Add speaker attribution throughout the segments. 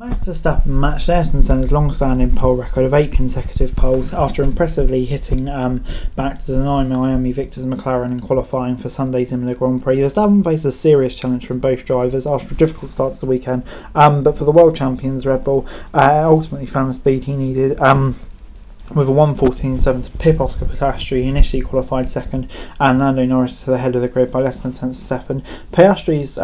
Speaker 1: Max Verstappen matched Ayrton Senna's long-standing pole record of 8 consecutive poles after impressively hitting back to deny Miami victors McLaren in qualifying for Sunday's Imola Grand Prix. Verstappen faced a serious challenge from both drivers after a difficult start to the weekend, but for the world champions Red Bull ultimately found the speed he needed. With a 1:14.7 to pip Oscar Piastri, he initially qualified second, and Lando Norris to the head of the grid by less than 10 to second. Piastri's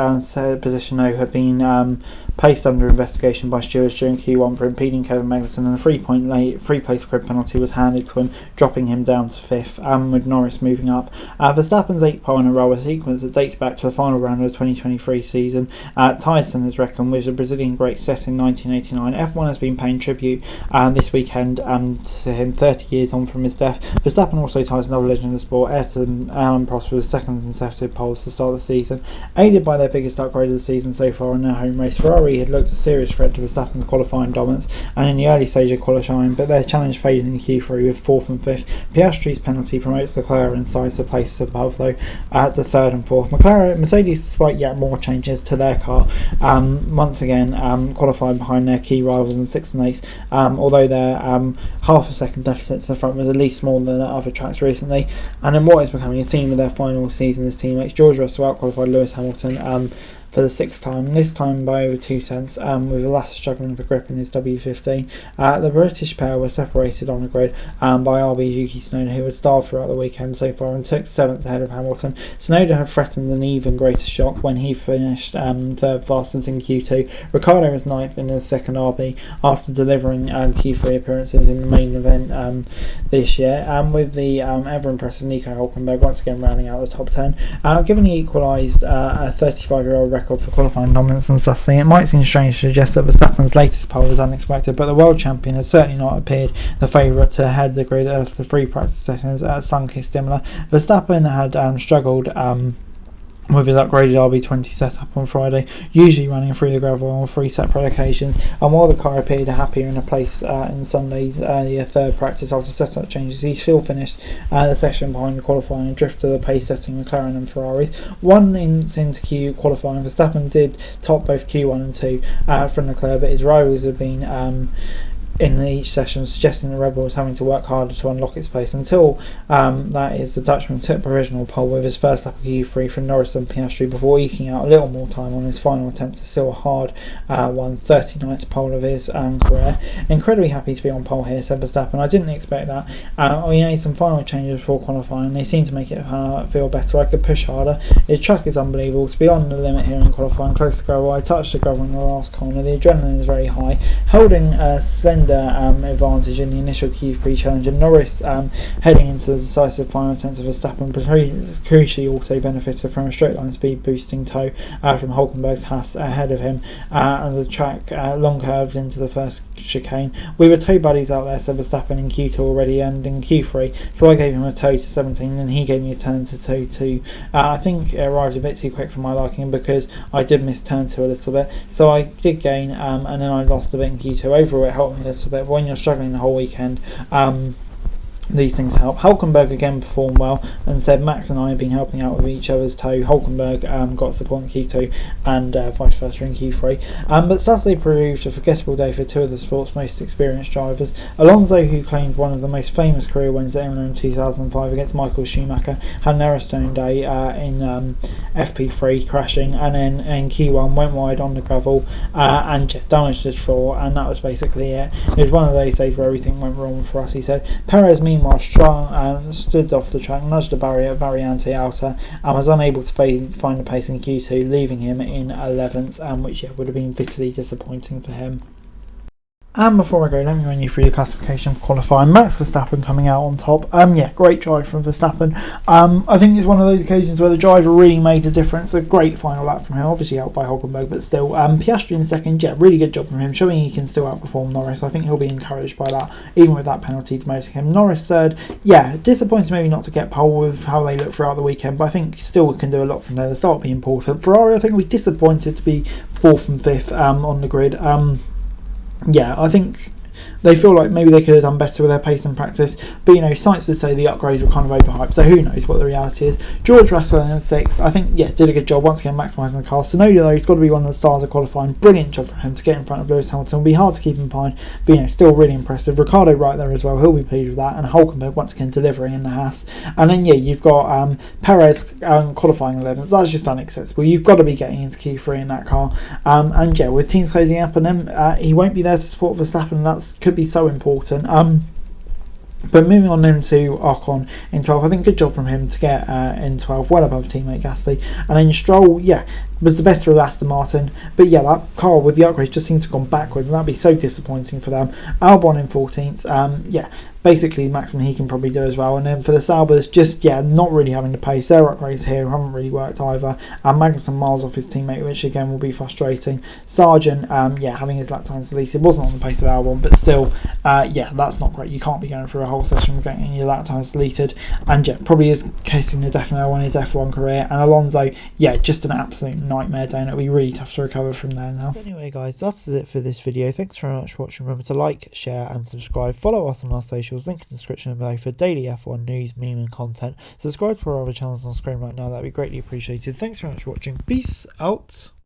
Speaker 1: position, though, had been placed under investigation by stewards during Q1 for impeding Kevin Magnussen, and a three-place grid penalty was handed to him, dropping him down to fifth, with Norris moving up. Verstappen's 8th pole in a row, a sequence that dates back to the final round of the 2023 season, ties Senna's record with the Brazilian great set in 1989. F1 has been paying tribute this weekend to him 30 years on from his death. Verstappen also ties another legend of the sport, Alan Prost, with his second consecutive poles to start the season. Aided by their biggest upgrade of the season so far in their home race, Ferrari had looked a serious threat to Verstappen's qualifying dominance and in the early stage of qualifying, but their challenge faded in Q3 with 4th and 5th. Piastri's penalty promotes Leclerc and sides the places above, though, to 3rd and 4th. Mercedes, despite yet more changes to their car, once again qualified behind their key rivals in 6th and 8th, although their half a second deficit to the front was at least smaller than at other tracks recently. And in what is becoming a theme of their final season as teammates, George Russell outqualified Lewis Hamilton for the 6th time, this time by over 2 cents, with the latter struggling for grip in his W15. The British pair were separated on the grid by RB's Yuki Tsunoda, who had starred throughout the weekend so far and took 7th ahead of Hamilton. Tsunoda had threatened an even greater shock when he finished 3rd fastest in Q2. Ricciardo was 9th in the second RB after delivering Q3 appearances in the main event this year, with the ever-impressive Nico Hülkenberg once again rounding out the top 10. Given he equalised a 35-year-old record for qualifying dominance and sussing, it might seem strange to suggest that Verstappen's latest pole was unexpected, but the world champion has certainly not appeared the favourite to head the grid after 3 practice sessions at sun-kissed Imola. Verstappen had struggled with his upgraded RB20 setup on Friday, usually running through the gravel on 3 separate occasions, and while the car appeared happier in a place in Sunday's 3rd practice after setup changes, he still finished the session behind the qualifying and drifted the pace setting McLaren and Ferraris. 1 inch into Q qualifying, Verstappen did top both Q1 and 2 from Leclerc, but his rivals have been in each session, suggesting the Red Bull was having to work harder to unlock its pace. Until that is, the Dutchman took provisional pole with his first lap of Q3 from Norris and Piastri before eking out a little more time on his final attempt to seal a hard 39th pole of his career. Incredibly happy to be on pole here, said Verstappen. I didn't expect that. We made some final changes before qualifying. They seem to make it feel better. I could push harder. The track is unbelievable. It's beyond the limit here in qualifying, close to gravel. I touched the gravel in the last corner. The adrenaline is very high, holding a slender advantage in the initial Q3 challenge, and Norris heading into the decisive final attempt of Verstappen crucially also benefited from a straight line speed boosting tow from Hülkenberg's Haas ahead of him, and the track long curved into the first chicane. We were tow buddies out there, said Verstappen, in Q2 already and in Q3, so I gave him a tow to 17 and he gave me a turn to tow 2. I think it arrived a bit too quick for my liking because I did miss turn 2 a little bit, so I did gain and then I lost a bit in Q2. Overall it helped me a little bit. When you're struggling the whole weekend, these things help. Hulkenberg again performed well and said Max and I have been helping out with each other's tow. Hulkenberg got support in Q2 and vice versa in Q3. But Saturday proved a forgettable day for 2 of the sport's most experienced drivers. Alonso, who claimed one of the most famous career wins at Imola in 2005 against Michael Schumacher, had an error-stone day in FP3 crashing, and then in Q1 went wide on the gravel and damaged his floor, and that was basically it. It was one of those days where everything went wrong for us, he said. Perez meanwhile stood off the track, nudged the barrier at Variante Alta, and was unable to find the pace in Q2, leaving him in 11th, which would have been bitterly disappointing for him. And before I go, let me run you through the classification for qualifying. Max Verstappen coming out on top. Great drive from Verstappen. I think it's one of those occasions where the driver really made a difference. A great final lap from him, obviously out by Hülkenberg, but still. Piastri in second, really good job from him, showing he can still outperform Norris. I think he'll be encouraged by that, even with that penalty demoting him. Norris third, disappointed maybe not to get pole with how they look throughout the weekend, but I think still can do a lot from there. The start will be important. Ferrari, I think we're disappointed to be 4th and 5th on the grid. I think they feel like maybe they could have done better with their pace in practice. But you know, science would say the upgrades were kind of overhyped, so who knows what the reality is. George Russell in 6th, I think, yeah, did a good job once again maximising the car. Tsunoda though, he's got to be one of the stars of qualifying. Brilliant job for him to get in front of Lewis Hamilton. It'll be hard to keep him behind, but you know, still really impressive. Ricardo right there as well, he'll be pleased with that, and Hulkenberg once again delivering in the Haas. And then yeah, you've got Perez qualifying 11th. That's just unacceptable. You've got to be getting into Q3 in that car. And yeah, with teams closing up on him, he won't be there to support Verstappen. That could be so important. But moving on then to Ocon in 12, I think good job from him to get in 12, well above teammate Gasly. And then Stroll, yeah, was the better of Aston Martin. But yeah, that car with the upgrades just seems to have gone backwards, and that'd be so disappointing for them. Albon in 14th, yeah, basically maximum he can probably do as well. And then for the Saubers, just yeah, not really having the pace. Their upgrades here haven't really worked either. And Magnussen miles off his teammate, which again will be frustrating. Sargent, yeah, having his lap times deleted, wasn't on the pace of Albon, but still, yeah, that's not great. You can't be going through a whole session getting your lap times deleted. And yeah, probably is casing the death knell on his F1 career. And Alonso, yeah, just an absolute nightmare day, and it'll be really tough to recover from there now. Anyway guys, that's it for this video. Thanks very much for watching. Remember to like, share and subscribe. Follow us on our socials, link in the description below for daily F1 news, meme and content. Subscribe to our other channels on screen right now, that'd be greatly appreciated. Thanks very much for watching. Peace out.